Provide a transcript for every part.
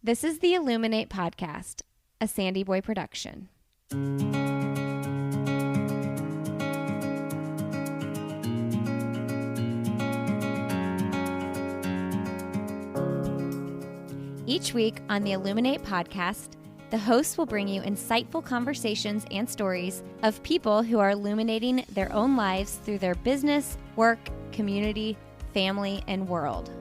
This is the Illuminate podcast, a Sandy Boy production. Each week on the Illuminate podcast, the hosts will bring you insightful conversations and stories of people who are illuminating their own lives through their business, work, community, family, and world.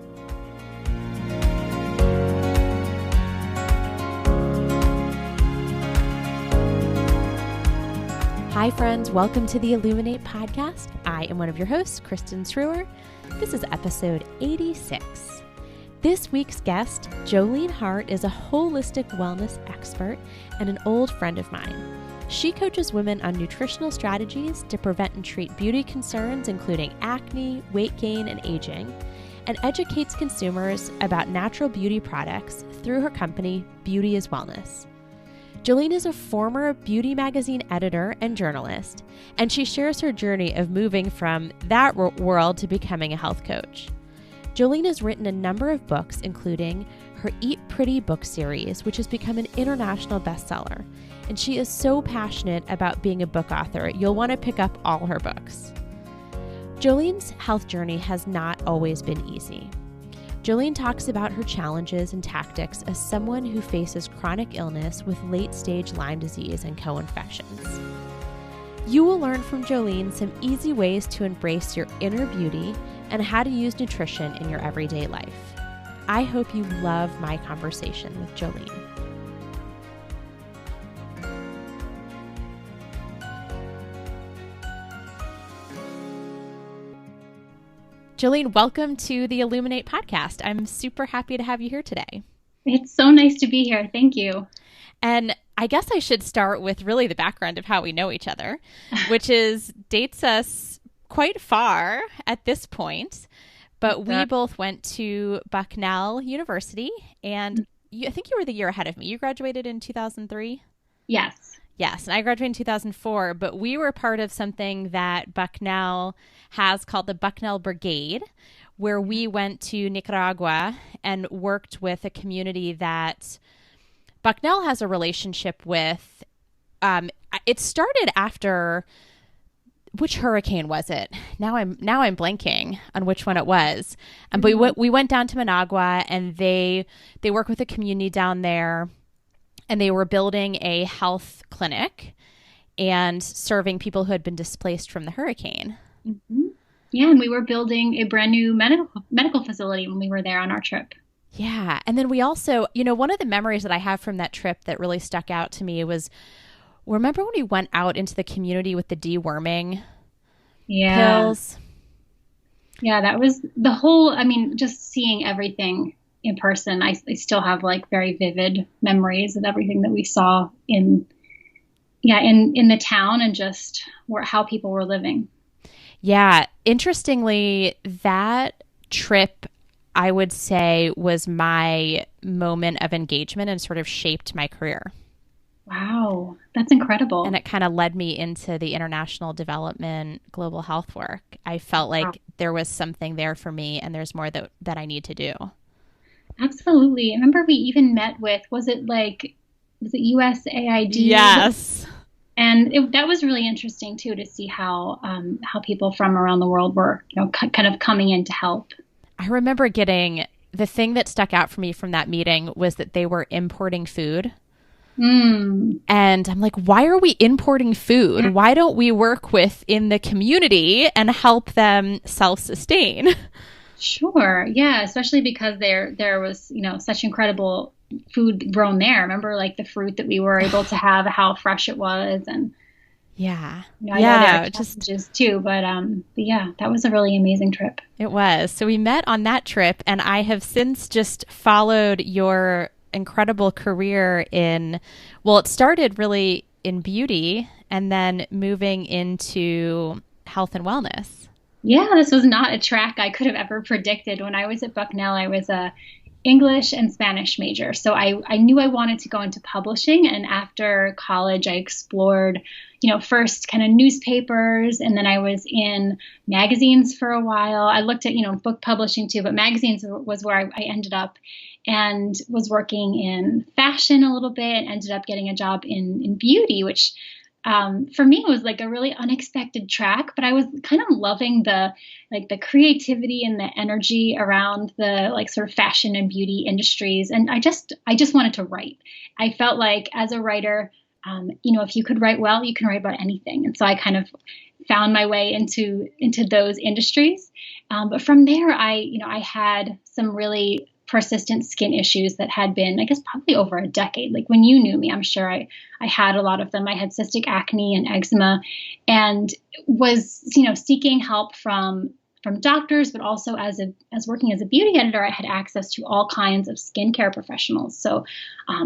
Hi friends, welcome to the Illuminate podcast. I am one of your hosts, Kristen Struer. This is episode 86. This week's guest, Jolene Hart, is a holistic wellness expert and an old friend of mine. She coaches women on nutritional strategies to prevent and treat beauty concerns, including acne, weight gain, and aging, and educates consumers about natural beauty products through her company, Beauty is Wellness. Jolene is a former beauty magazine editor and journalist, and she shares her journey of moving from that world to becoming a health coach. Jolene has written a number of books, including her Eat Pretty book series, which has become an international bestseller, and she is so passionate about being a book author, you'll want to pick up all her books. Jolene's health journey has not always been easy. Jolene talks about her challenges and tactics as someone who faces chronic illness with late-stage Lyme disease and co-infections. You will learn from Jolene some easy ways to embrace your inner beauty and how to use nutrition in your everyday life. I hope you love my conversation with Jolene. Jolene, welcome to the Illuminate podcast. I'm super happy to have you here today. It's so nice to be here. Thank you. And I guess I should start with really the background of how we know each other, which dates us quite far at this point. But we both went to Bucknell University, and I think you were the year ahead of me. You graduated in 2003? Yes. Yes, and I graduated in 2004, but we were part of something that Bucknell has called the Bucknell Brigade, where we went to Nicaragua and worked with a community that Bucknell has a relationship with. It started after, which hurricane was it? Now I'm blanking on which one it was. But we went down to Managua, and they work with a community down there. And they were building a health clinic and serving people who had been displaced from the hurricane. Mm-hmm. Yeah, and we were building a brand new medical facility when we were there on our trip. Yeah, and then we also, one of the memories that I have from that trip that really stuck out to me was, remember when we went out into the community with the deworming pills? Yeah, that was the whole, just seeing everything in person. I still have very vivid memories of everything that we saw in the town and just how people were living. Yeah. Interestingly, that trip, I would say, was my moment of engagement and sort of shaped my career. Wow. That's incredible. And it kind of led me into the international development, global health work. I felt like there was something there for me, and there's more that I need to do. Absolutely. I remember we even met with, was it USAID? Yes. And that was really interesting too, to see how people from around the world were, kind of coming in to help. I remember the thing that stuck out for me from that meeting was that they were importing food. And I'm like, why are we importing food? Yeah. Why don't we work within the community and help them self-sustain? Sure. Yeah. Especially because there was, such incredible food grown there. Remember the fruit that we were able to have, how fresh it was. And yeah. I know there are challenges too, but yeah, that was a really amazing trip. It was. So we met on that trip, and I have since just followed your incredible career it started really in beauty and then moving into health and wellness. Yeah, this was not a track I could have ever predicted. When I was at Bucknell, I was a English and Spanish major. So I knew I wanted to go into publishing. And after college, I explored, first kind of newspapers, and then I was in magazines for a while. I looked at, book publishing too, but magazines was where I ended up, and was working in fashion a little bit, and ended up getting a job in beauty, which for me, it was like a really unexpected track, but I was kind of loving the creativity and the energy around the sort of fashion and beauty industries. And I just wanted to write. I felt like as a writer, if you could write well, you can write about anything. And so I kind of found my way into those industries. But from there, I had some really persistent skin issues that had been, I guess, probably over a decade. Like when you knew me, I'm sure I had a lot of them. I had cystic acne and eczema, and was, seeking help from doctors, but also as working as a beauty editor, I had access to all kinds of skincare professionals. So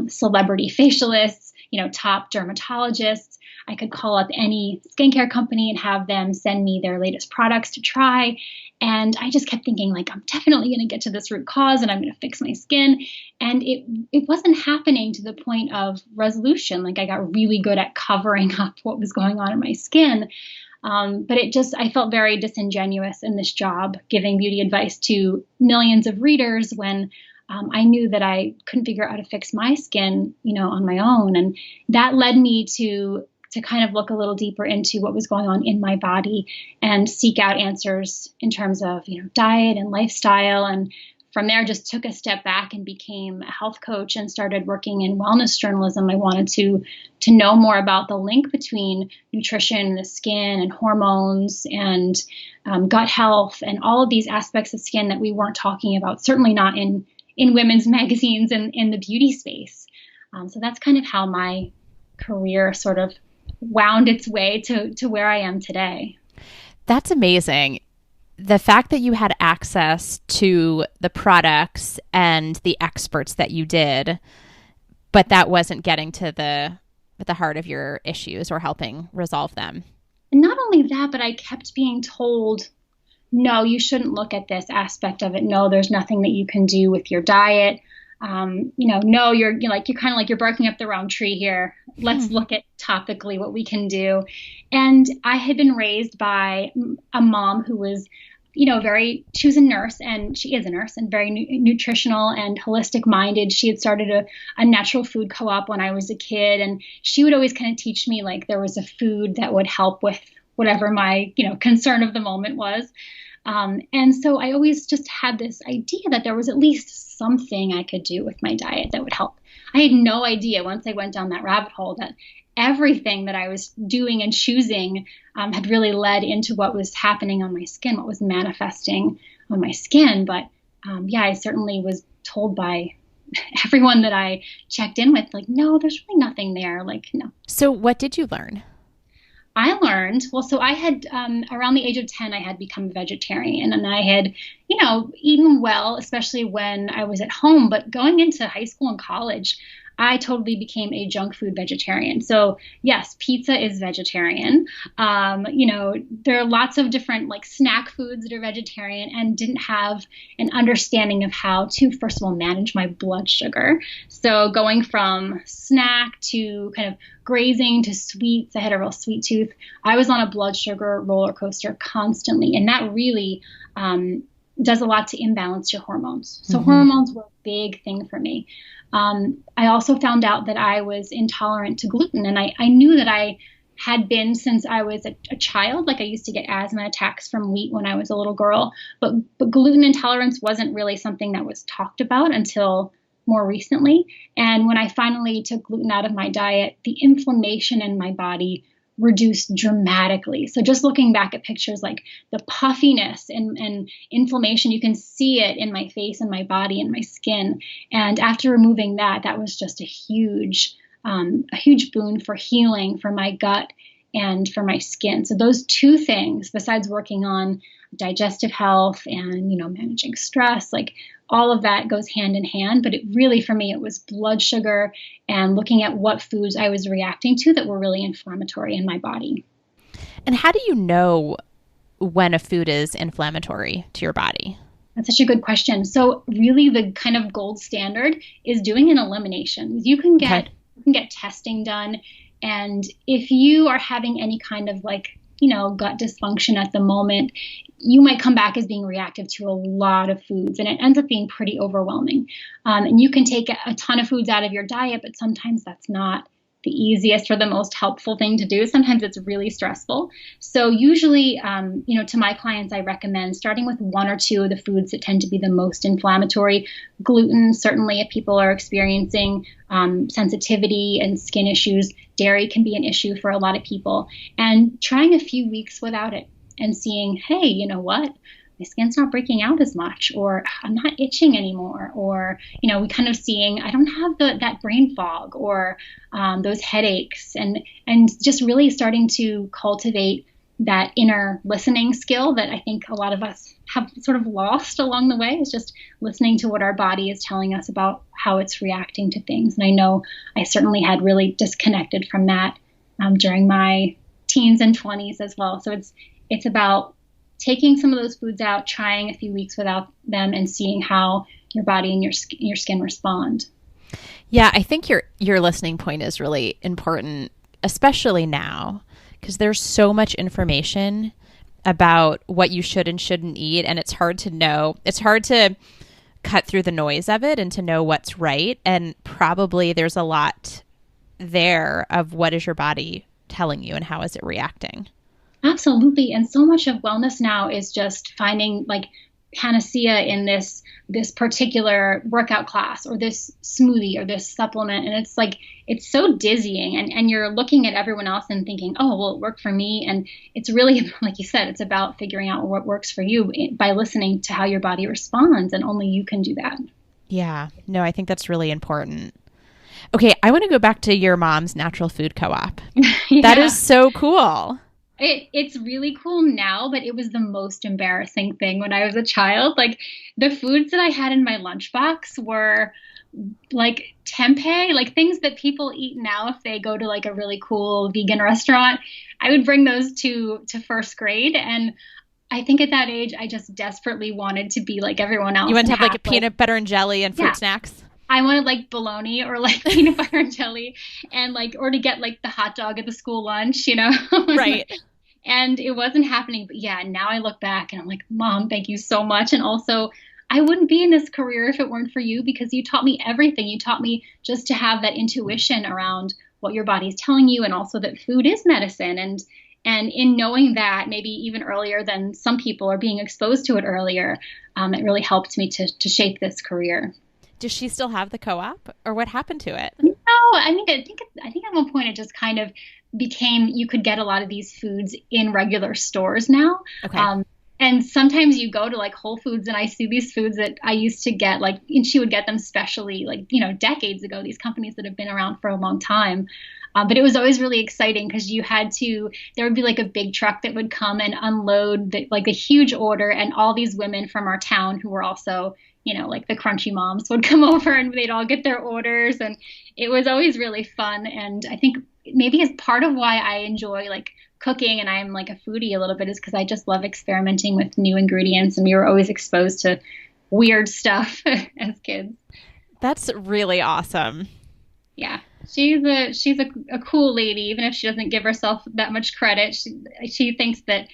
celebrity facialists, top dermatologists. I could call up any skincare company and have them send me their latest products to try. And I just kept thinking, I'm definitely going to get to this root cause, and I'm going to fix my skin. And it wasn't happening to the point of resolution. I got really good at covering up what was going on in my skin. But I felt very disingenuous in this job, giving beauty advice to millions of readers when I knew that I couldn't figure out how to fix my skin, on my own. And that led me to kind of look a little deeper into what was going on in my body and seek out answers in terms of, diet and lifestyle. And from there, just took a step back and became a health coach and started working in wellness journalism. I wanted to know more about the link between nutrition, the skin, and hormones, and gut health, and all of these aspects of skin that we weren't talking about, certainly not in women's magazines and in the beauty space. So that's kind of how my career sort of wound its way to where I am today. That's amazing. The fact that you had access to the products and the experts that you did, but that wasn't getting to the heart of your issues or helping resolve them. And not only that, but I kept being told, no, you shouldn't look at this aspect of it. No, there's nothing that you can do with your diet. No, you're kind of you're barking up the wrong tree here. Let's look at topically what we can do. And I had been raised by a mom who was, she was a nurse, and she is a nurse, and very nutritional and holistic minded. She had started a natural food co-op when I was a kid. And she would always kind of teach me there was a food that would help with whatever my, concern of the moment was. And so I always just had this idea that there was at least something I could do with my diet that would help. I had no idea, once I went down that rabbit hole, that everything that I was doing and choosing had really led into what was happening on my skin, what was manifesting on my skin. But I certainly was told by everyone that I checked in with, no, there's really nothing there. No. So what did you learn? I learned, so I had, around the age of 10, I had become a vegetarian, and I had, eaten well, especially when I was at home. But going into high school and college, I totally became a junk food vegetarian. So yes, pizza is vegetarian. There are lots of different snack foods that are vegetarian, and didn't have an understanding of how to, first of all, manage my blood sugar. So going from snack to kind of grazing to sweets, I had a real sweet tooth. I was on a blood sugar roller coaster constantly. And that really does a lot to imbalance your hormones. So hormones were a big thing for me. I also found out that I was intolerant to gluten, and I knew that I had been since I was a child. I used to get asthma attacks from wheat when I was a little girl, but gluten intolerance wasn't really something that was talked about until more recently. And when I finally took gluten out of my diet, the inflammation in my body reduced dramatically. So just looking back at pictures, the puffiness and inflammation, you can see it in my face and my body and my skin. And after removing that, that was just a huge boon for healing for my gut and for my skin. So those two things, besides working on digestive health and, managing stress, all of that goes hand in hand. But it really, for me, it was blood sugar and looking at what foods I was reacting to that were really inflammatory in my body. And how do you know when a food is inflammatory to your body? That's such a good question. So really the kind of gold standard is doing an elimination. You can get testing done. And if you are having any kind of like, gut dysfunction at the moment, you might come back as being reactive to a lot of foods, and it ends up being pretty overwhelming. And you can take a ton of foods out of your diet, but sometimes that's not the easiest or the most helpful thing to do. Sometimes it's really stressful. So usually, to my clients, I recommend starting with one or two of the foods that tend to be the most inflammatory. Gluten, certainly if people are experiencing sensitivity and skin issues, dairy can be an issue for a lot of people. And trying a few weeks without it and seeing, hey, you know what? My skin's not breaking out as much, or I'm not itching anymore, or, we kind of seeing, I don't have that brain fog or those headaches, and just really starting to cultivate that inner listening skill that I think a lot of us have sort of lost along the way, is just listening to what our body is telling us about how it's reacting to things. And I know I certainly had really disconnected from that during my teens and 20s as well. So it's about taking some of those foods out, trying a few weeks without them, and seeing how your body and your skin respond. Yeah, I think your listening point is really important, especially now, because there's so much information about what you should and shouldn't eat, and it's hard to know. It's hard to cut through the noise of it and to know what's right, and probably there's a lot there of what is your body telling you and how is it reacting. Absolutely. And so much of wellness now is just finding like panacea in this particular workout class or this smoothie or this supplement. And it's like, it's so dizzying, and you're looking at everyone else and thinking, oh, well, it worked for me. And it's really, like you said, it's about figuring out what works for you by listening to how your body responds. And only you can do that. Yeah, no, I think that's really important. Okay. I want to go back to your mom's natural food co-op. Yeah. That is so cool. It's really cool now, but it was the most embarrassing thing when I was a child. Like the foods that I had in my lunchbox were like tempeh, like things that people eat now if they go to like a really cool vegan restaurant. I would bring those to first grade, and I think at that age I just desperately wanted to be like everyone else. You want to have like a peanut butter and jelly and fruit snacks? I wanted like bologna or like peanut butter and jelly, and like, or to get like the hot dog at the school lunch, Right. And it wasn't happening. But yeah, now I look back and I'm like, Mom, thank you so much. And also, I wouldn't be in this career if it weren't for you, because you taught me everything. You taught me just to have that intuition around what your body is telling you, and also that food is medicine. And in knowing that, maybe even earlier than some people are being exposed to it earlier, it really helped me to shape this career. Does she still have the co-op, or what happened to it? No, I think at one point it just kind of became, you could get a lot of these foods in regular stores now. Okay. And sometimes you go to like Whole Foods and I see these foods that I used to get, like, and she would get them specially, like, decades ago, these companies that have been around for a long time. But it was always really exciting because there would be like a big truck that would come and unload like a huge order, and all these women from our town who were also, like the crunchy moms would come over and they'd all get their orders, and it was always really fun. And I think maybe as part of why I enjoy like cooking and I'm like a foodie a little bit is because I just love experimenting with new ingredients, and we were always exposed to weird stuff as kids. That's really awesome. Yeah. She's a cool lady, even if she doesn't give herself that much credit. She thinks that,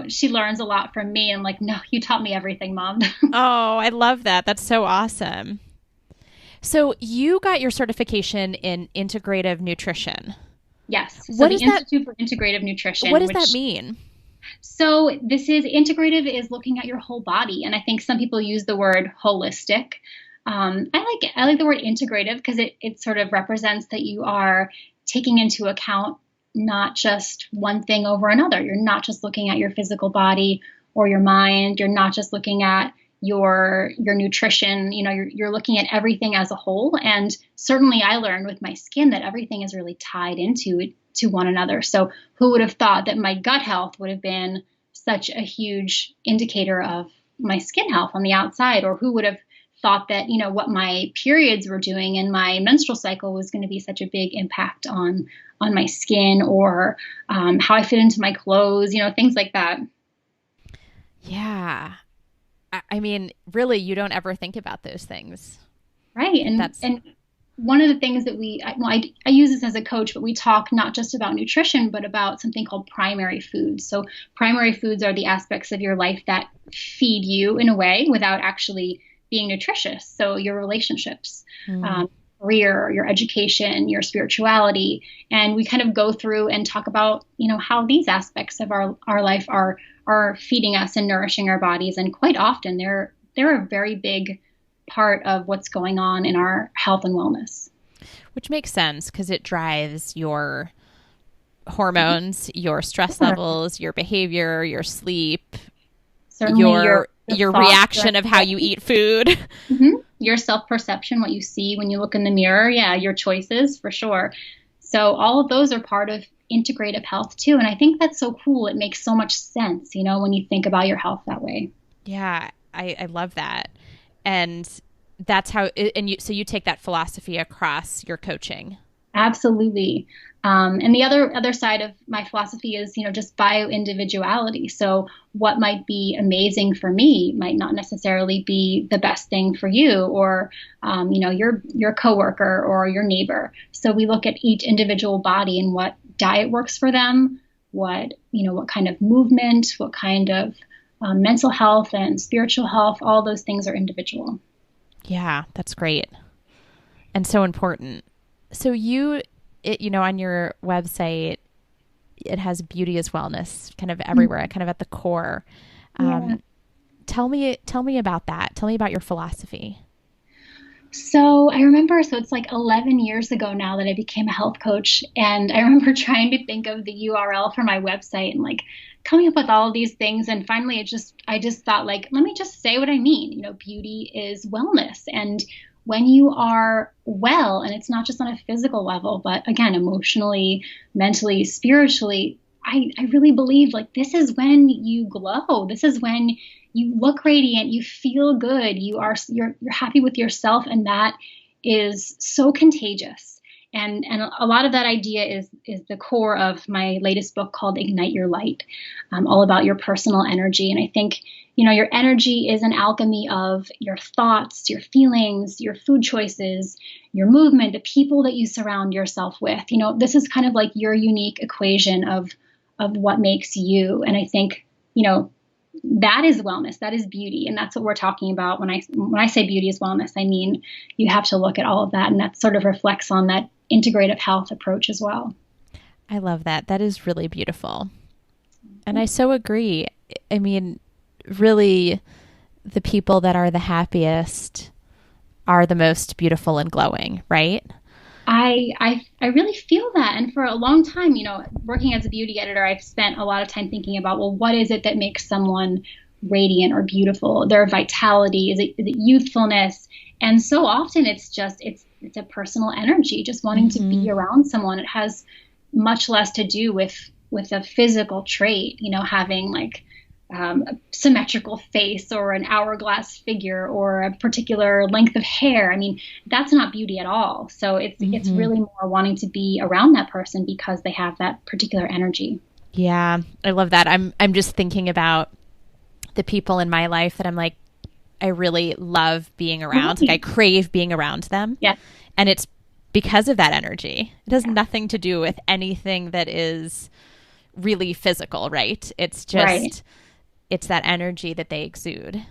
she learns a lot from me. I'm like, no, you taught me everything, Mom. Oh, I love that. That's so awesome. So you got your certification in integrative nutrition. Yes. So the Institute for Integrative Nutrition. What does that mean? So integrative is looking at your whole body. And I think some people use the word holistic. I like the word integrative because it sort of represents that you are taking into account not just one thing over another. You're not just looking at your physical body or your mind. You're not just looking at your nutrition. You're looking at everything as a whole. And certainly I learned with my skin that everything is really tied into one another. So who would have thought that my gut health would have been such a huge indicator of my skin health on the outside, or who would have thought that, what my periods were doing and my menstrual cycle was going to be such a big impact on my skin, or how I fit into my clothes, things like that. Yeah. I mean, really, you don't ever think about those things. Right. And one of the things that I use this as a coach, but we talk not just about nutrition, but about something called primary foods. So primary foods are the aspects of your life that feed you in a way without actually being nutritious. So your relationships, career, your education, your spirituality. And we kind of go through and talk about, how these aspects of our life are feeding us and nourishing our bodies. And quite often they're a very big part of what's going on in our health and wellness. Which makes sense because it drives your hormones, your stress levels, your behavior, your sleep, certainly your reaction of how you eat food. Mm-hmm. Your self-perception, what you see when you look in the mirror. Yeah, your choices for sure. So all of those are part of integrative health too. And I think that's so cool. It makes so much sense, when you think about your health that way. Yeah, I love that. And that's how, so you take that philosophy across your coaching. Absolutely. And the other side of my philosophy is, just bio-individuality. So what might be amazing for me might not necessarily be the best thing for you or, your coworker or your neighbor. So we look at each individual body and what diet works for them, what kind of movement, what kind of mental health and spiritual health, all those things are individual. Yeah, that's great. And so important. So on your website, it has beauty as wellness kind of everywhere, kind of at the core. Tell me about that. Tell me about your philosophy. So I remember, it's like 11 years ago now that I became a health coach. And I remember trying to think of the URL for my website and like coming up with all of these things. And finally, I just thought like, let me just say what I mean. Beauty is wellness. And when you are well, and it's not just on a physical level, but again, emotionally, mentally, spiritually, I really believe like this is when you glow. This is when you look radiant, you feel good, you're happy with yourself, and that is so contagious. And a lot of that idea is the core of my latest book called Ignite Your Light, all about your personal energy. And I think, your energy is an alchemy of your thoughts, your feelings, your food choices, your movement, the people that you surround yourself with. This is kind of like your unique equation of what makes you. And I think, that is wellness, that is beauty. And that's what we're talking about. When I say beauty is wellness, I mean, you have to look at all of that. And that sort of reflects on that integrative health approach as well. I love that. That is really beautiful. And I so agree. I mean, really, the people that are the happiest are the most beautiful and glowing, right? I really feel that. And for a long time, working as a beauty editor, I've spent a lot of time thinking about, well, what is it that makes someone radiant or beautiful? Their vitality, is it youthfulness? And so often it's a personal energy, just wanting to be around someone. It has much less to do with a physical trait, having like a symmetrical face or an hourglass figure or a particular length of hair. I mean, that's not beauty at all. So it's really more wanting to be around that person because they have that particular energy. Yeah, I love that. I'm just thinking about the people in my life that I'm like, I really love being around. Like I crave being around them. Yeah. And it's because of that energy. It has nothing to do with anything that is really physical, right? It's just, it's that energy that they exude.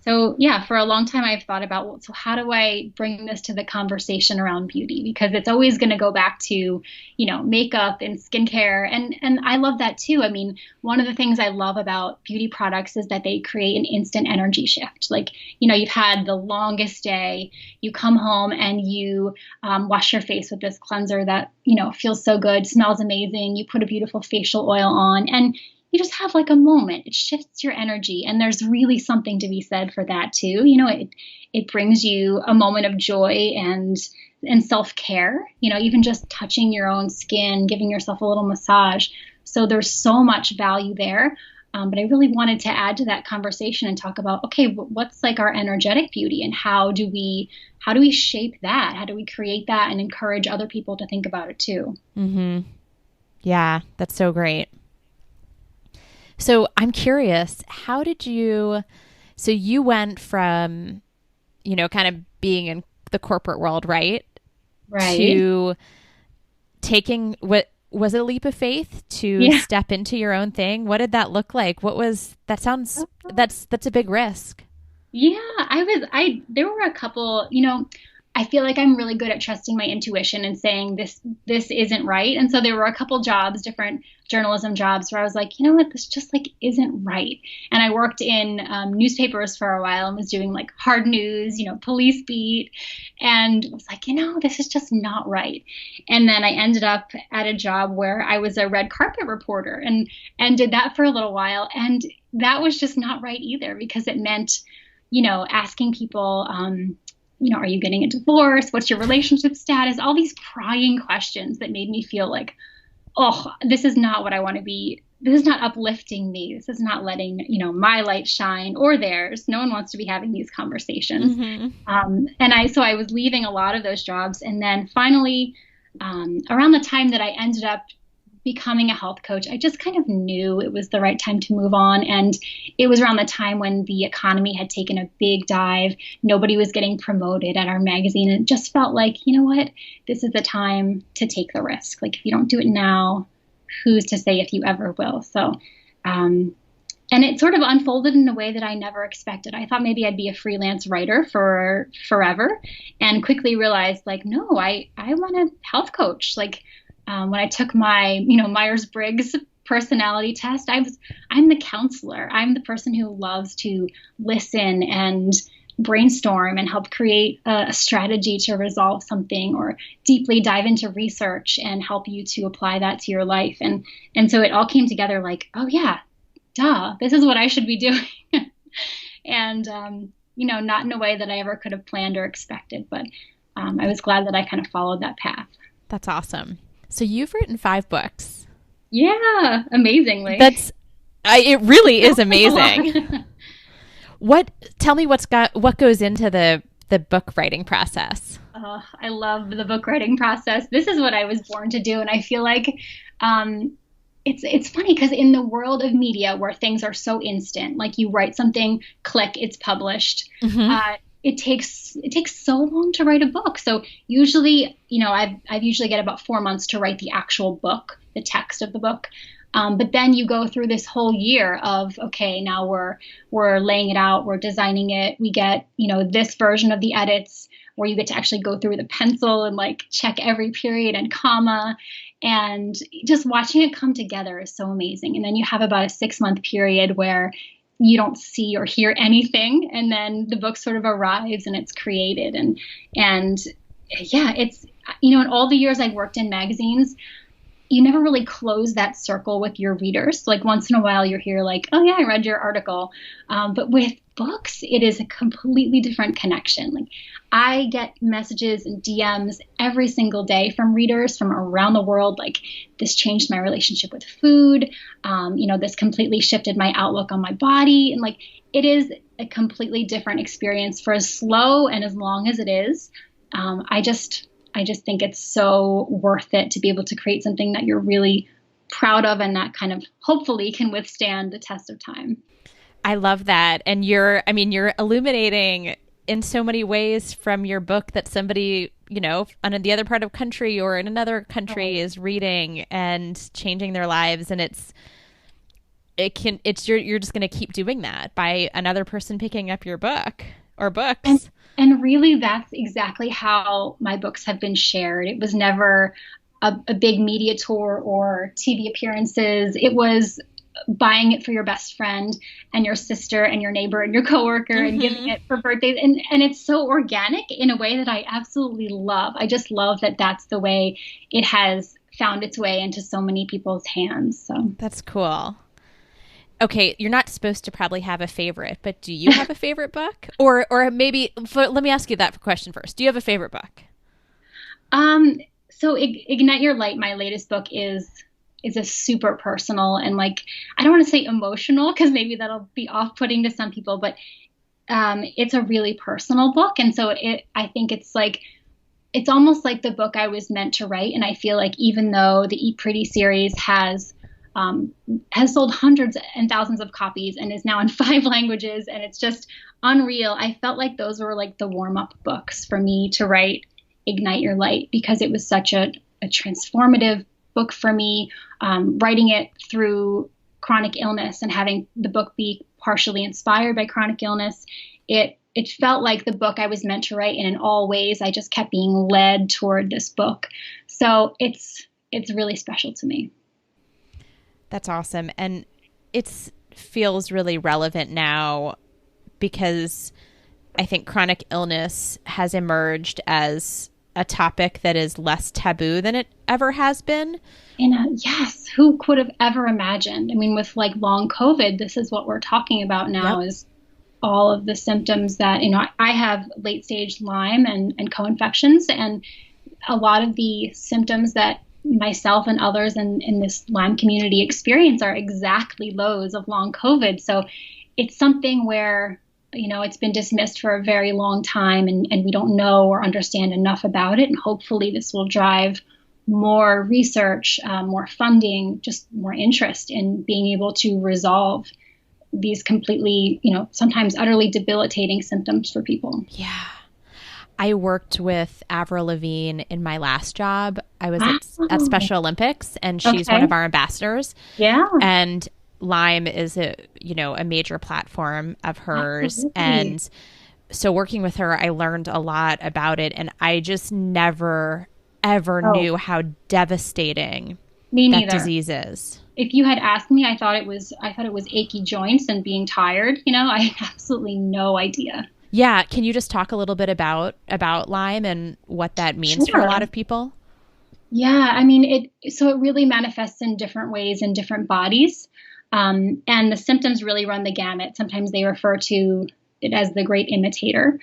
So yeah, for a long time I've thought about, well, so how do I bring this to the conversation around beauty? Because it's always going to go back to, makeup and skincare. And I love that too. I mean, one of the things I love about beauty products is that they create an instant energy shift. Like, you've had the longest day, you come home and you wash your face with this cleanser that, feels so good, smells amazing. You put a beautiful facial oil on and you just have like a moment. It shifts your energy. And there's really something to be said for that too. It brings you a moment of joy and self-care, even just touching your own skin, giving yourself a little massage. So there's so much value there. But I really wanted to add to that conversation and talk about, okay, what's like our energetic beauty and how do we shape that? How do we create that and encourage other people to think about it too? Mm-hmm. Yeah, that's so great. So I'm curious, So you went from, kind of being in the corporate world, right? Right. To taking, what was it, a leap of faith to step into your own thing? What did that look like? That's a big risk. Yeah, there were a couple, I feel like I'm really good at trusting my intuition and saying this isn't right. And so there were a couple jobs, different journalism jobs, where I was like, you know what, this just like isn't right. And I worked in newspapers for a while and was doing like hard news, police beat, and was like, this is just not right. And then I ended up at a job where I was a red carpet reporter and did that for a little while. And that was just not right either, because it meant, asking people, are you getting a divorce? What's your relationship status? All these prying questions that made me feel like, oh, this is not what I want to be. This is not uplifting me. This is not letting, my light shine or theirs. No one wants to be having these conversations. Mm-hmm. So I was leaving a lot of those jobs. And then finally, around the time that I ended up becoming a health coach, I just kind of knew it was the right time to move on. And it was around the time when the economy had taken a big dive. Nobody was getting promoted at our magazine. And it just felt like, you know what, this is the time to take the risk. Like, if you don't do it now, who's to say if you ever will? So, and it sort of unfolded in a way that I never expected. I thought maybe I'd be a freelance writer for forever, and quickly realized, like, no, I want a health coach. Like, when I took my, Myers-Briggs personality test, I'm the counselor. I'm the person who loves to listen and brainstorm and help create a strategy to resolve something, or deeply dive into research and help you to apply that to your life. And so it all came together like, oh yeah, duh, this is what I should be doing. And, not in a way that I ever could have planned or expected, but I was glad that I kind of followed that path. That's awesome. So you've written 5 books. Yeah, amazingly. It really is amazing. Tell me what goes into the book writing process. I love the book writing process. This is what I was born to do. And I feel like it's funny, because in the world of media where things are so instant, like you write something, click, it's published. Mm-hmm. It takes so long to write a book. So usually, I've usually get about 4 months to write the actual book, the text of the book. But then you go through this whole year of, okay, now we're laying it out, we're designing it. We get, this version of the edits where you get to actually go through with a pencil and like check every period and comma, and just watching it come together is so amazing. And then you have about a 6-month period where you don't see or hear anything, and then the book sort of arrives and it's created. And yeah, it's, in all the years I've worked in magazines, you never really close that circle with your readers. Like, once in a while you hear like, oh yeah, I read your article. But with books, it is a completely different connection. Like, I get messages and DMs every single day from readers from around the world. Like, this changed my relationship with food. This completely shifted my outlook on my body. And like, it is a completely different experience for as slow and as long as it is. I just think it's so worth it to be able to create something that you're really proud of and that kind of hopefully can withstand the test of time. I love that. And you're illuminating in so many ways from your book that somebody, on the other part of country or in another country is reading and changing their lives. And you're just going to keep doing that by another person picking up your book or books. And really, that's exactly how my books have been shared. It was never a big media tour or TV appearances. It was buying it for your best friend and your sister and your neighbor and your coworker, mm-hmm. and giving it for birthdays. And it's so organic in a way that I absolutely love. I just love that that's the way it has found its way into so many people's hands. So that's cool. Okay, you're not supposed to probably have a favorite, but do you have a favorite book? Or maybe, let me ask you that question first. Do you have a favorite book? So Ignite Your Light, my latest book, is a super personal and, like, I don't want to say emotional because maybe that'll be off-putting to some people, but it's a really personal book. And so I think it's almost like the book I was meant to write. And I feel like even though the Eat Pretty series has has sold hundreds and thousands of copies and is now in 5 languages. And it's just unreal. I felt like those were like the warm-up books for me to write Ignite Your Light, because it was such a transformative book for me, writing it through chronic illness and having the book be partially inspired by chronic illness. It felt like the book I was meant to write, and in all ways, I just kept being led toward this book. So it's really special to me. That's awesome. And it feels really relevant now because I think chronic illness has emerged as a topic that is less taboo than it ever has been. Yes, who could have ever imagined? I mean, with like long COVID, this is what we're talking about now. Yep. Is all of the symptoms that, I have late stage Lyme and co-infections, and a lot of the symptoms that myself and others in this Lyme community experience are exactly those of long COVID. So it's something where, it's been dismissed for a very long time, and we don't know or understand enough about it. And hopefully this will drive more research, more funding, just more interest in being able to resolve these completely, sometimes utterly debilitating symptoms for people. Yeah. I worked with Avril Lavigne in my last job. I was at Special Olympics, and she's one of our ambassadors. Yeah. And Lyme is a major platform of hers. Absolutely. And so working with her, I learned a lot about it, and I just never, ever knew how devastating that disease is. If you had asked me, I thought it was achy joints and being tired. I had absolutely no idea. Yeah. Can you just talk a little bit about Lyme and what that means for a lot of people? Yeah. I mean, it really manifests in different ways in different bodies. And the symptoms really run the gamut. Sometimes they refer to it as the great imitator.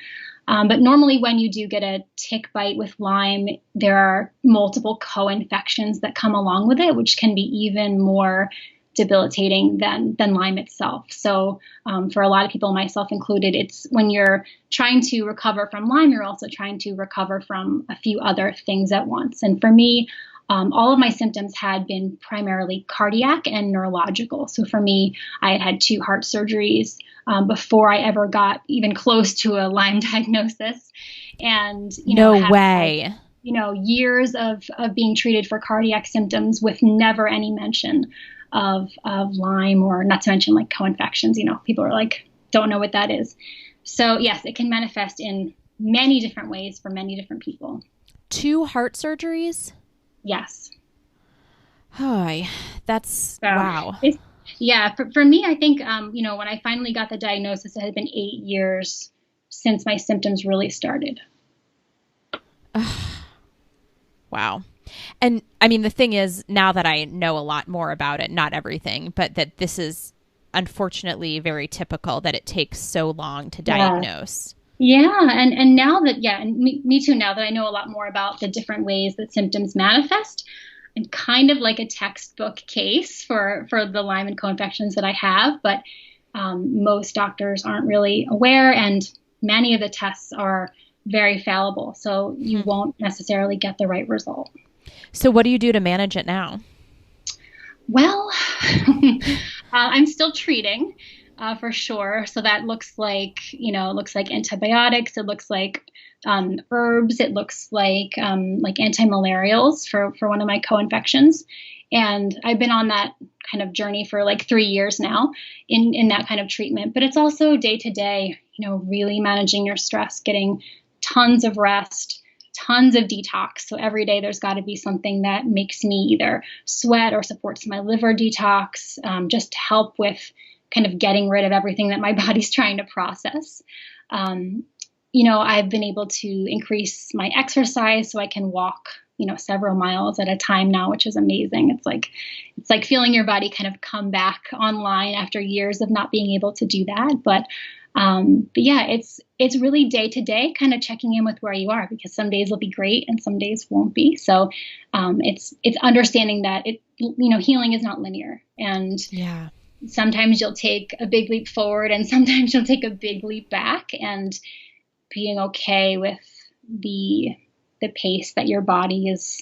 But normally when you do get a tick bite with Lyme, there are multiple co-infections that come along with it, which can be even more debilitating than Lyme itself. So for a lot of people, myself included, it's when you're trying to recover from Lyme, you're also trying to recover from a few other things at once. And for me, all of my symptoms had been primarily cardiac and neurological. So for me, I had 2 heart surgeries before I ever got even close to a Lyme diagnosis. And, way. Years of being treated for cardiac symptoms with never any mention of Lyme, or not to mention like co-infections. People are like, don't know what that is. So yes, it can manifest in many different ways for many different people. 2 heart surgeries? Yes. Hi, wow. Yeah. For me, I think, when I finally got the diagnosis, it had been 8 years since my symptoms really started. Wow. And I mean, the thing is, now that I know a lot more about it, not everything, but that this is unfortunately very typical that it takes so long to diagnose. Yeah. And now that, and me too, now that I know a lot more about the different ways that symptoms manifest, I'm kind of like a textbook case for the Lyme and co-infections that I have, but most doctors aren't really aware, and many of the tests are very fallible. So you won't necessarily get the right result. So what do you do to manage it now? Well, I'm still treating. For sure. So that looks like, antibiotics. It looks like herbs. It looks like antimalarials for one of my co-infections. And I've been on that kind of journey for like 3 years now in that kind of treatment. But it's also day to day, really managing your stress, getting tons of rest, tons of detox. So every day there's got to be something that makes me either sweat or supports my liver detox, just to help with kind of getting rid of everything that my body's trying to process. I've been able to increase my exercise so I can walk, several miles at a time now, which is amazing. It's like feeling your body kind of come back online after years of not being able to do that. But yeah, it's really day to day kind of checking in with where you are, because some days will be great and some days won't be. So it's understanding that healing is not linear, and sometimes you'll take a big leap forward and sometimes you'll take a big leap back, and being okay with the pace that your body is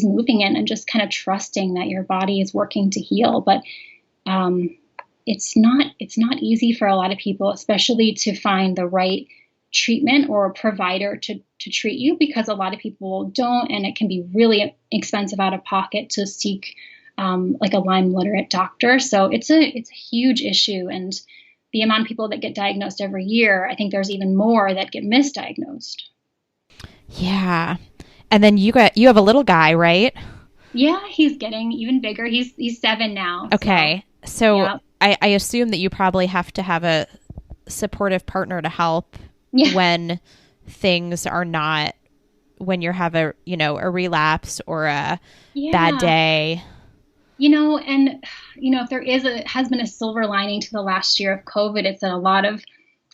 moving in, and just kind of trusting that your body is working to heal. But it's not easy for a lot of people, especially to find the right treatment or provider to treat you, because a lot of people don't, and it can be really expensive out of pocket to seek like a Lyme literate doctor. So it's a huge issue, and the amount of people that get diagnosed every year, I think there's even more that get misdiagnosed. Yeah. And then you have a little guy, right? Yeah, he's getting even bigger. He's 7 now. Okay. So yeah. I assume that you probably have to have a supportive partner to help when things are not, when you have a relapse or a bad day. And if there has been a silver lining to the last year of COVID, it's that a lot of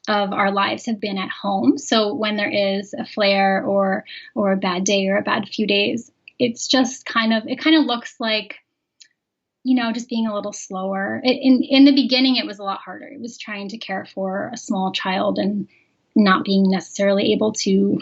our lives have been at home. So when there is a flare or a bad day or a bad few days, it's just kind of looks like, just being a little slower. In the beginning, it was a lot harder. It was trying to care for a small child and not being necessarily able to,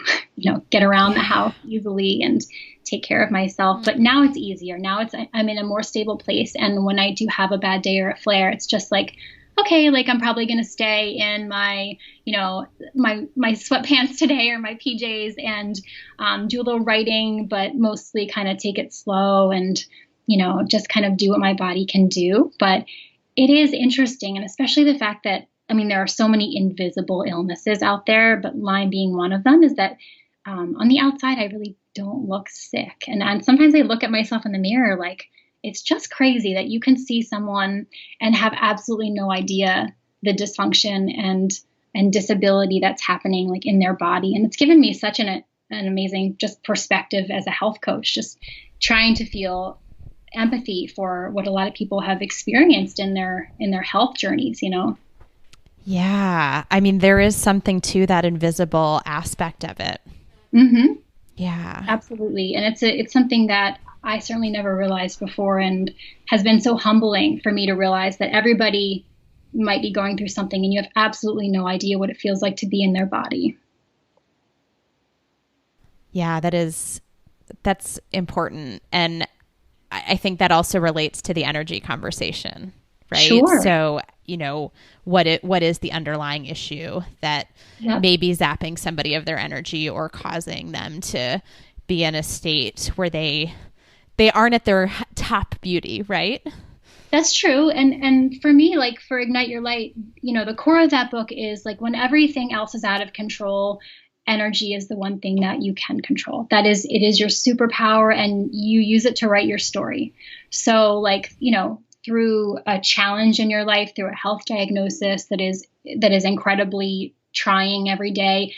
get around the house easily and take care of myself. But now it's easier. Now I'm in a more stable place. And when I do have a bad day or a flare, it's just like, okay, like I'm probably going to stay in my, my sweatpants today or my PJs and do a little writing, but mostly kind of take it slow and, just kind of do what my body can do. But it is interesting. And especially the fact that, there are so many invisible illnesses out there, but Lyme being one of them, is that on the outside, I really don't look sick. And sometimes I look at myself in the mirror like, it's just crazy that you can see someone and have absolutely no idea the dysfunction and disability that's happening like in their body. And it's given me such an amazing just perspective as a health coach, just trying to feel empathy for what a lot of people have experienced in their health journeys, Yeah. There is something to that invisible aspect of it. Mm-hmm. Yeah, absolutely. And it's something that I certainly never realized before, and has been so humbling for me to realize that everybody might be going through something and you have absolutely no idea what it feels like to be in their body. Yeah, that's important. And I think that also relates to the energy conversation, right? Sure. So, what is the underlying issue that may be zapping somebody of their energy or causing them to be in a state where they aren't at their top beauty, right? That's true. And for me, like for Ignite Your Light, the core of that book is like, when everything else is out of control, energy is the one thing that you can control. It is your superpower, and you use it to write your story. So like, through a challenge in your life, through a health diagnosis that is incredibly trying every day,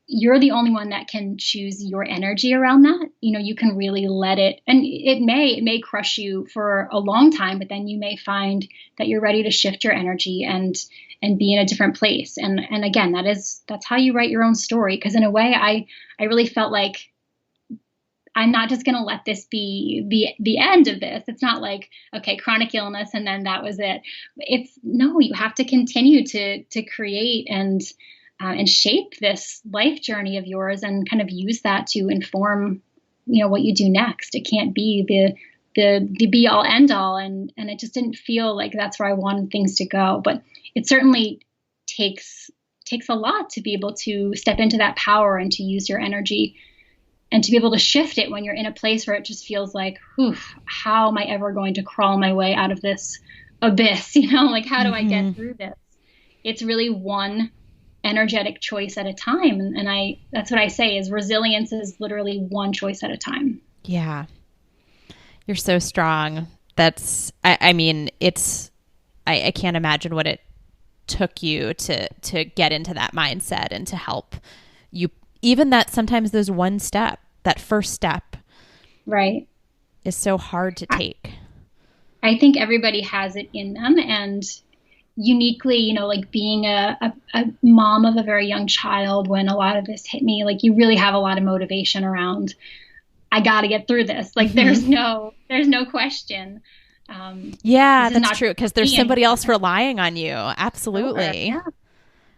you're the only one that can choose your energy around that. You can really let it, and it may crush you for a long time, but then you may find that you're ready to shift your energy and be in a different place. And again, that's how you write your own story. Because in a way, I really felt like, I'm not just going to let this be the end of this. It's not like, okay, chronic illness and then that was it. No, you have to continue to create and shape this life journey of yours, and kind of use that to inform, what you do next. It can't be the be all end all. And it just didn't feel like that's where I wanted things to go. But it certainly takes a lot to be able to step into that power and to use your energy and to be able to shift it when you're in a place where it just feels like, how am I ever going to crawl my way out of this abyss? Like, how do I get through this? It's really one energetic choice at a time. And that's what I say is resilience is literally one choice at a time. Yeah. You're so strong. That's, I can't imagine what it took you to get into that mindset and to help you. Even that sometimes there's one step, that first step, right, is so hard to take. I think everybody has it in them, and uniquely, like being a mom of a very young child, when a lot of this hit me, like you really have a lot of motivation around, I got to get through this. Like there's no question. Yeah, that's true. Because there's somebody else relying on you. Absolutely.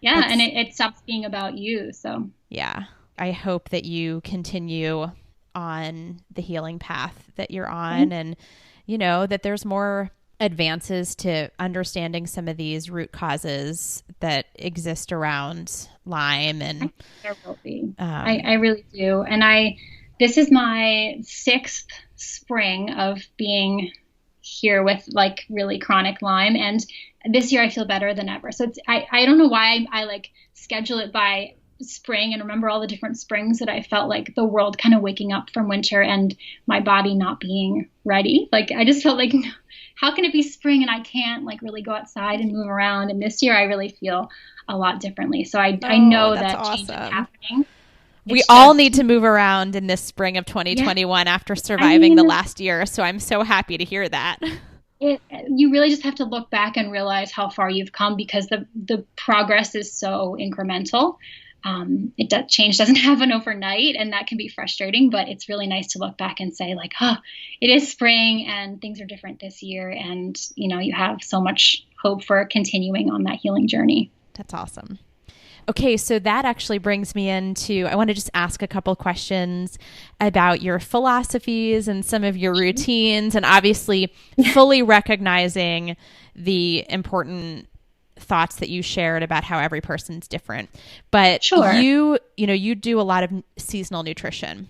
Yeah. And it stops being about you. So yeah, I hope that you continue on the healing path that you're on, and, you know, that there's more advances to understanding some of these root causes that exist around Lyme. And there will be. I really do. And this is my 6th spring of being here with like really chronic Lyme. And this year I feel better than ever. So I don't know why I like schedule it by spring and remember all the different springs that I felt like the world kind of waking up from winter and my body not being ready. Like I just felt like, how can it be spring and I can't like really go outside and move around? And this year I really feel a lot differently. So I know that awesome. change is happening. We all need to move around in this spring of 2021 after surviving the last year. So I'm so happy to hear that. You really just have to look back and realize how far you've come, because the progress is so incremental. Change doesn't happen overnight, and that can be frustrating, but it's really nice to look back and say like, it is spring and things are different this year. And, you know, you have so much hope for continuing on that healing journey. That's awesome. Okay, so that actually brings me into, I want to just ask a couple questions about your philosophies and some of your routines, and obviously fully recognizing the important thoughts that you shared about how every person's different. But you do a lot of seasonal nutrition,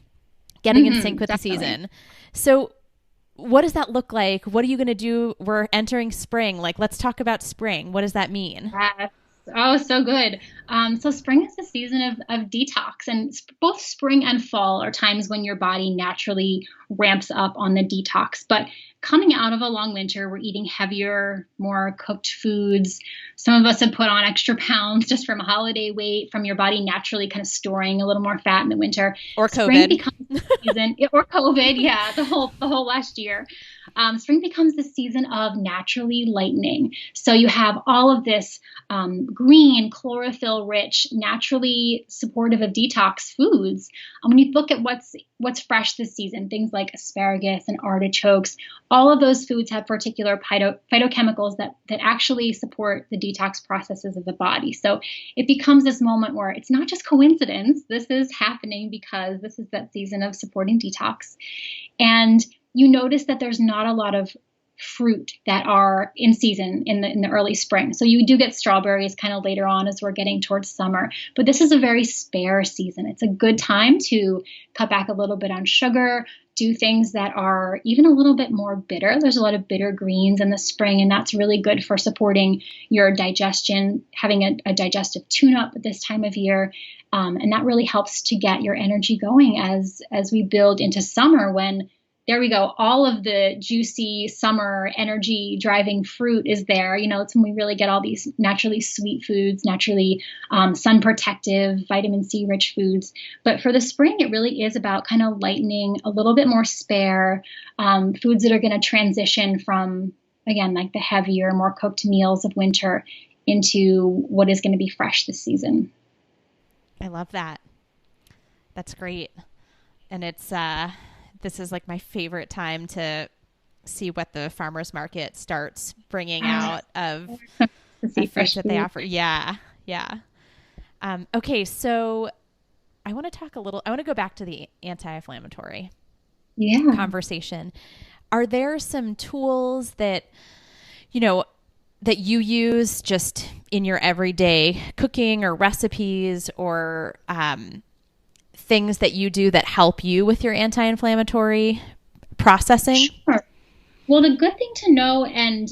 getting in sync with the season. So what does that look like? What are you going to do? We're entering spring. Like, let's talk about spring. What does that mean? Oh, so good. So spring is the season of detox, and both spring and fall are times when your body naturally ramps up on the detox. But coming out of a long winter, we're eating heavier, more cooked foods. Some of us have put on extra pounds just from holiday weight, from your body naturally kind of storing a little more fat in the winter. Or COVID. Spring becomes the season, or COVID, yeah, the whole last year. Spring becomes the season of naturally lightening. So you have all of this green, chlorophyll-rich, naturally supportive of detox foods. When you look at what's fresh this season, things like asparagus and artichokes, all of those foods have particular phytochemicals that actually support the detox processes of the body. So it becomes this moment where it's not just coincidence. This is happening because this is that season of supporting detox. And you notice that there's not a lot of fruit that are in season in the early spring. So you do get strawberries kind of later on as we're getting towards summer. But this is a very spare season. It's a good time to cut back a little bit on sugar, do things that are even a little bit more bitter. There's a lot of bitter greens in the spring, and that's really good for supporting your digestion, having a digestive tune-up at this time of year. And that really helps to get your energy going as we build into summer, when there we go. All of the juicy summer energy driving fruit is there. You know, it's when we really get all these naturally sweet foods, naturally sun protective, vitamin C rich foods. But for the spring, it really is about kind of lightening, a little bit more spare foods that are going to transition from, again, like the heavier, more cooked meals of winter into what is going to be fresh this season. I love that. That's great. And it's, this is like my favorite time to see what the farmer's market starts bringing out of the fresh that they offer. Yeah. Yeah. Okay. So I want to go back to the anti-inflammatory conversation. Are there some tools that you use just in your everyday cooking or recipes, or, things that you do that help you with your anti-inflammatory processing? Sure. Well, the good thing to know, and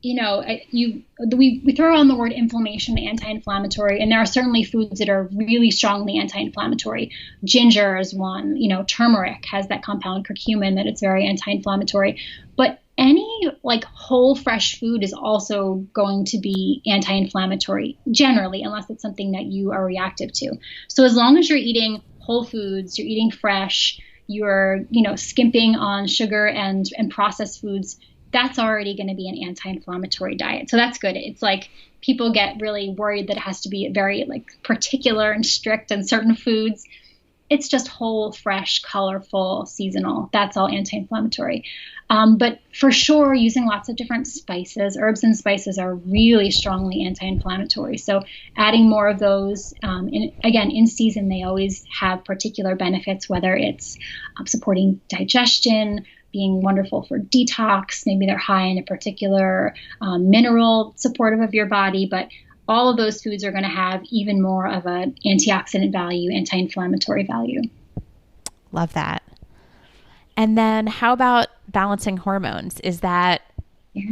we throw on the word inflammation, anti-inflammatory, and there are certainly foods that are really strongly anti-inflammatory. Ginger is one. Turmeric has that compound curcumin that it's very anti-inflammatory. But any like whole fresh food is also going to be anti-inflammatory generally, unless it's something that you are reactive to. So as long as you're eating whole foods, you're eating fresh, you're, skimping on sugar and processed foods, that's already going to be an anti-inflammatory diet. So that's good. It's like people get really worried that it has to be very like particular and strict on certain foods. it's just whole, fresh, colorful, seasonal. That's all anti-inflammatory. But for sure, using lots of different spices, herbs and spices are really strongly anti-inflammatory. So adding more of those, again, in season, they always have particular benefits, whether it's supporting digestion, being wonderful for detox. Maybe they're high in a particular mineral supportive of your body, but all of those foods are going to have even more of an antioxidant value, anti-inflammatory value. Love that. And then how about balancing hormones? Is that,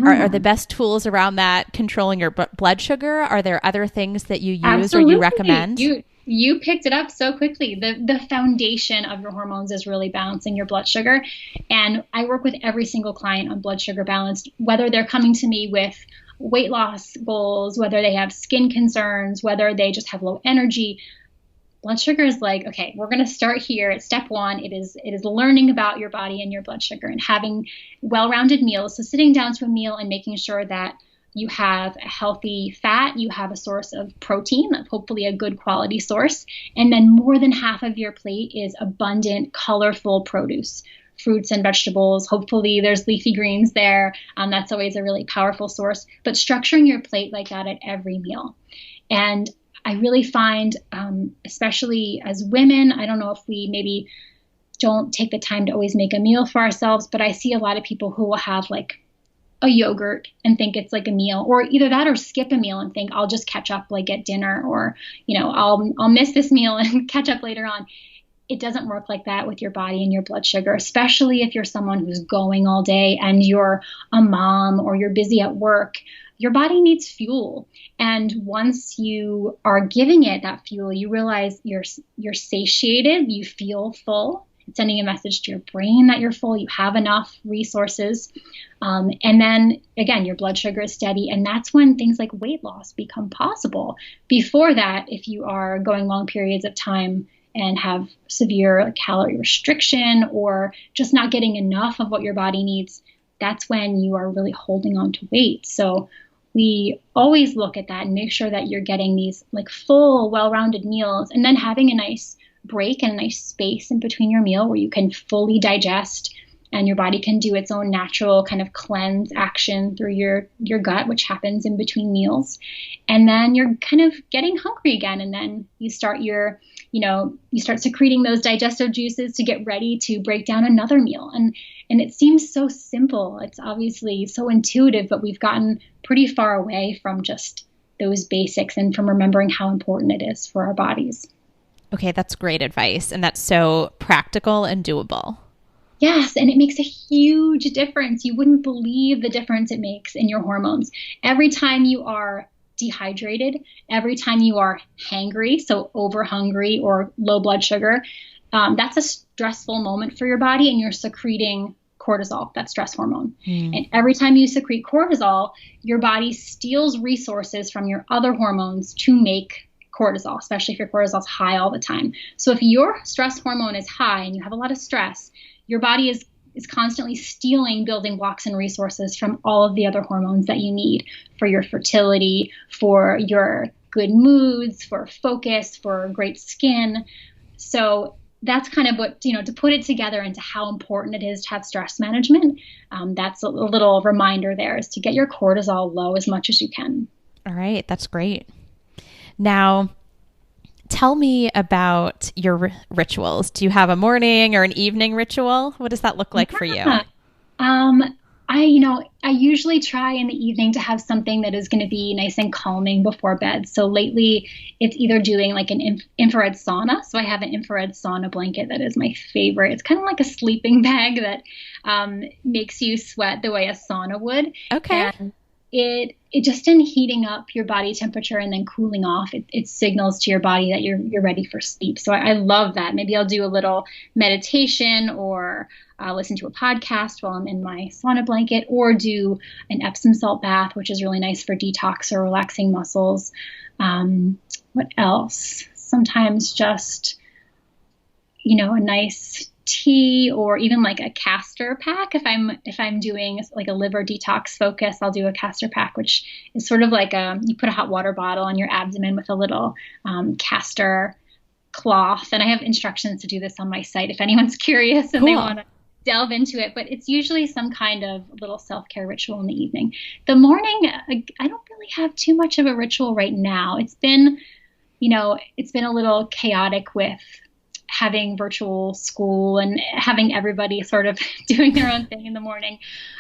are the best tools around that controlling your blood sugar? Are there other things that you use Absolutely. or you recommend? You picked it up so quickly. The foundation of your hormones is really balancing your blood sugar. And I work with every single client on blood sugar balance, whether they're coming to me with weight loss goals, whether they have skin concerns, whether they just have low energy. Blood sugar is like, okay, we're going to start here at step one. It is learning about your body and your blood sugar and having well-rounded meals. So sitting down to a meal and making sure that you have a healthy fat, you have a source of protein, hopefully a good quality source, and then more than half of your plate is abundant, colorful produce. Fruits and vegetables. Hopefully there's leafy greens there. That's always a really powerful source. But structuring your plate like that at every meal. And I really find, especially as women, I don't know if we maybe don't take the time to always make a meal for ourselves, but I see a lot of people who will have like a yogurt and think it's like a meal, or either that or skip a meal and think I'll just catch up like at dinner, or, I'll miss this meal and catch up later on. It doesn't work like that with your body and your blood sugar, especially if you're someone who's going all day and you're a mom or you're busy at work. Your body needs fuel. And once you are giving it that fuel, you realize you're satiated, you feel full. It's sending a message to your brain that you're full, you have enough resources. And then again, your blood sugar is steady. And that's when things like weight loss become possible. Before that, if you are going long periods of time and have severe calorie restriction or just not getting enough of what your body needs, that's when you are really holding on to weight. So we always look at that and make sure that you're getting these like full, well-rounded meals, and then having a nice break and a nice space in between your meal where you can fully digest and your body can do its own natural kind of cleanse action through your gut, which happens in between meals. And then you're kind of getting hungry again. And then you start you start secreting those digestive juices to get ready to break down another meal. And it seems so simple. It's obviously so intuitive, but we've gotten pretty far away from just those basics and from remembering how important it is for our bodies. Okay, that's great advice. And that's so practical and doable. Yes, and it makes a huge difference. You wouldn't believe the difference it makes in your hormones. Every time you are dehydrated, every time you are hangry, so over hungry or low blood sugar, that's a stressful moment for your body, and you're secreting cortisol, that stress hormone. And every time you secrete cortisol, your body steals resources from your other hormones to make cortisol, especially if your cortisol is high all the time. So if your stress hormone is high and you have a lot of stress, your body is constantly stealing building blocks and resources from all of the other hormones that you need for your fertility, for your good moods, for focus, for great skin. So that's kind of what, to put it together into how important it is to have stress management. That's a little reminder there, is to get your cortisol low as much as you can. All right. That's great. Now, tell me about your rituals. Do you have a morning or an evening ritual? What does that look like for you? I usually try in the evening to have something that is going to be nice and calming before bed. So lately it's either doing like an infrared sauna. So I have an infrared sauna blanket that is my favorite. It's kind of like a sleeping bag that makes you sweat the way a sauna would. Okay. And it just in heating up your body temperature and then cooling off, it signals to your body that you're ready for sleep. So I love that. Maybe I'll do a little meditation or listen to a podcast while I'm in my sauna blanket, or do an Epsom salt bath, which is really nice for detox or relaxing muscles. What else? Sometimes just, a nice tea, or even like a castor pack. If I'm doing like a liver detox focus, I'll do a castor pack, which is sort of like you put a hot water bottle on your abdomen with a little castor cloth, and I have instructions to do this on my site if anyone's curious and they want to delve into it, but it's usually some kind of little self-care ritual in the evening. The morning, I don't really have too much of a ritual right now. It's been a little chaotic with having virtual school and having everybody sort of doing their own thing in the morning.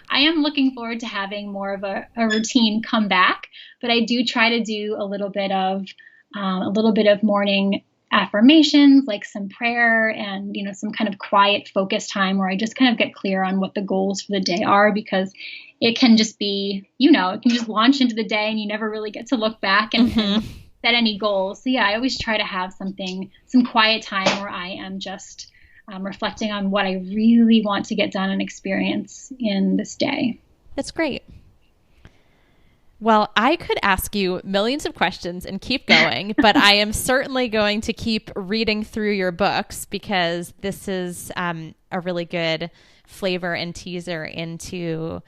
I am looking forward to having more of a routine come back, but I do try to do a little bit of morning affirmations, like some prayer and, some kind of quiet focus time where I just kind of get clear on what the goals for the day are, because it can just be, it can just launch into the day and you never really get to look back and set any goals. So yeah, I always try to have some quiet time where I am just reflecting on what I really want to get done and experience in this day. That's great. Well, I could ask you millions of questions and keep going, but I am certainly going to keep reading through your books because this is a really good flavor and teaser into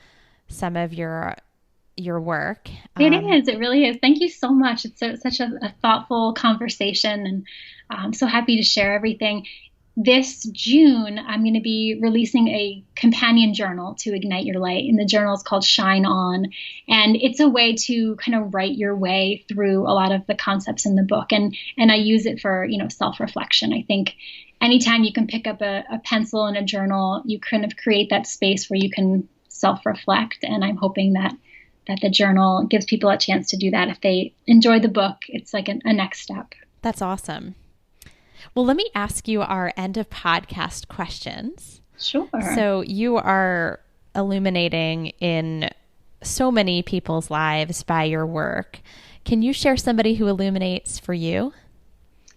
some of your work. It is. It really is. Thank you so much. It's such a thoughtful conversation, and I'm so happy to share everything. This June, I'm going to be releasing a companion journal to Ignite Your Light, and the journal is called Shine On. And it's a way to kind of write your way through a lot of the concepts in the book. And I use it for, self-reflection. I think anytime you can pick up a pencil and a journal, you kind of create that space where you can self-reflect. And I'm hoping that the journal gives people a chance to do that. If they enjoy the book, it's like a next step. That's awesome. Well, let me ask you our end of podcast questions. Sure. So you are illuminating in so many people's lives by your work. Can you share somebody who illuminates for you?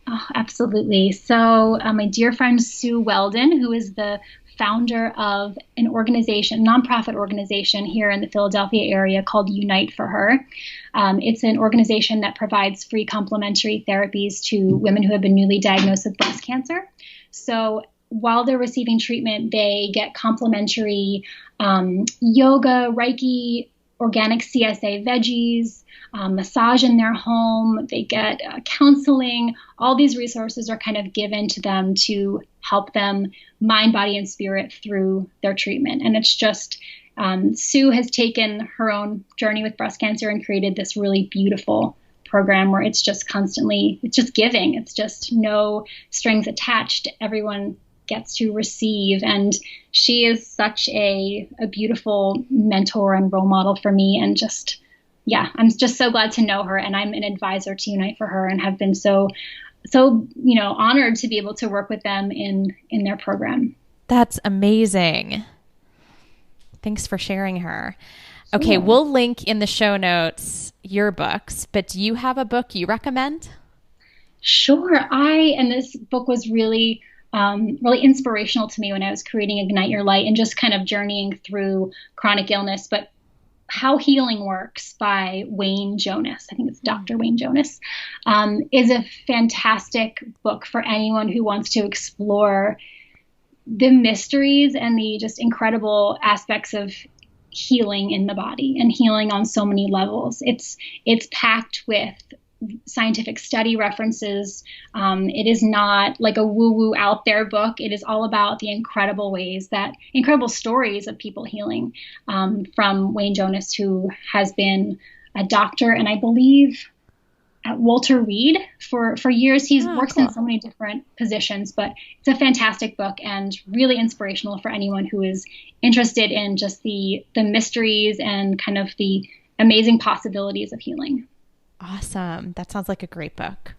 Oh, absolutely. So my dear friend Sue Weldon, who is the founder of an nonprofit organization here in the Philadelphia area called Unite for Her. It's an organization that provides free complementary therapies to women who have been newly diagnosed with breast cancer. So while they're receiving treatment, they get complimentary yoga, Reiki, organic CSA veggies, massage in their home. They get counseling. All these resources are kind of given to them to help them mind, body, and spirit through their treatment. And it's just, Sue has taken her own journey with breast cancer and created this really beautiful program where it's just giving. It's just no strings attached. Everyone gets to receive. And she is such a beautiful mentor and role model for me. And I'm just so glad to know her. And I'm an advisor to Unite for Her and have been so honored to be able to work with them in their program. That's amazing. Thanks for sharing her. Okay, we'll link in the show notes your books, but do you have a book you recommend? Sure. And this book was really inspirational to me when I was creating Ignite Your Light and just kind of journeying through chronic illness. But How Healing Works by Wayne Jonas, I think it's Dr. Wayne Jonas, is a fantastic book for anyone who wants to explore the mysteries and the just incredible aspects of healing in the body and healing on so many levels. It's packed with scientific study references. It is not like a woo-woo out there book. It is all about the incredible stories of people healing, from Wayne Jonas, who has been a doctor and I believe at Walter Reed for years. He's worked in so many different positions, but it's a fantastic book and really inspirational for anyone who is interested in just the mysteries and kind of the amazing possibilities of healing. Awesome. That sounds like a great book.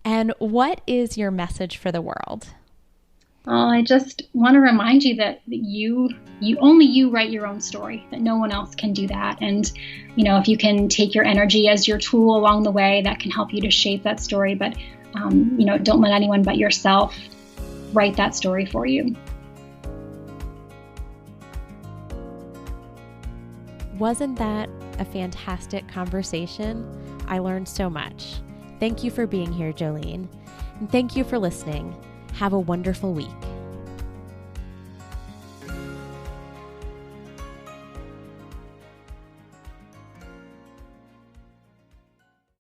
And what is your message for the world? Well, I just want to remind you that only you write your own story, that no one else can do that. And, if you can take your energy as your tool along the way, that can help you to shape that story. But, don't let anyone but yourself write that story for you. Wasn't that a fantastic conversation? I learned so much. Thank you for being here, Jolene. And thank you for listening. Have a wonderful week.